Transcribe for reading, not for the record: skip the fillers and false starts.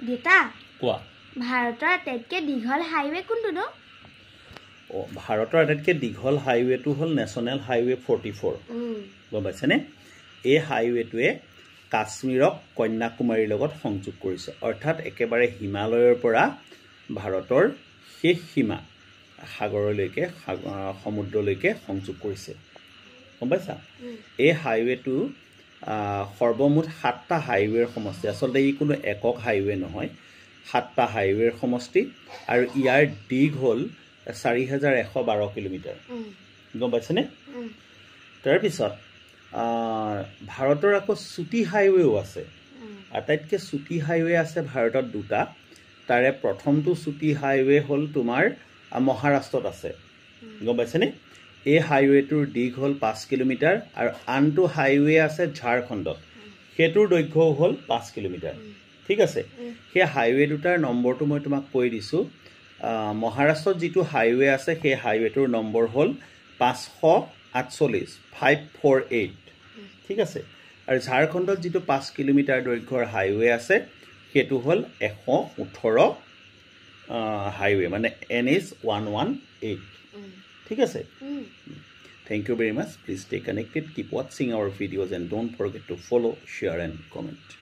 দেতা কোৱা ভাৰতৰ আটাইতকৈ দীঘল হাইৱে কোনটো ন ভাৰতৰ আটাইতকৈ দীঘল হাইৱেটো হ'ল নেশ্যনেল হাইৱে 44 গম পাইছেনে এই হাইৱেটোৱে কাশ্মীৰক কন্যাকুমাৰীৰ লগত সংযোগ কৰিছে অৰ্থাৎ একেবাৰে হিমালয়ৰ পৰা ভাৰতৰ শেষ সীমা সাগৰলৈকে সমুদ্ৰলৈকে সংযোগ কৰিছে গম পাইছা এই হাইৱেটো সৰ্বমুঠ 7টা হাইৱেৰ সমষ্টি আচলতে ই কোনো একক হাইৱে নহয় 7টা হাইৱেৰ সমষ্টি আৰু ইয়াৰ দিগ হ'ল 4112 কিলোমিটাৰ গম পাইছেনে তাৰপিছত ভাৰতৰ আকৌ চুটি হাইৱেও আছে আটাইতকৈ চুটি হাইৱে আছে ভাৰতত দুটা তাৰে প্ৰথমটো চুটি হাইৱে হ'ল তোমাৰ মহাৰাষ্ট্ৰত আছে গম পাইছেনে এই হাইৱেটোৰ দিগ হ'ল 5 কিলোমিটাৰ আৰু আনটো হাইৱে আছে ঝাৰখণ্ডত সেইটোৰ দৈৰ্ঘ্য হ'ল 5 কিলোমিটাৰ ঠিক আছে সেই হাইৱে দুটাৰ নম্বৰটো মই তোমাক কৈ দিছোঁ মহাৰাষ্ট্ৰত যিটো হাইৱে আছে সেই হাইৱেটোৰ নম্বৰ হ'ল 548 ঠিক আছে আৰু ঝাৰখণ্ডত যিটো 5 কিলোমিটাৰ দৈৰ্ঘ্যৰ হাইৱে আছে সেইটো হ'ল 118 হাইৱে মানে NH 118 ঠিক আছে Thank you very much. Please stay connected. Keep watching our videos and don't forget to follow, share and comment.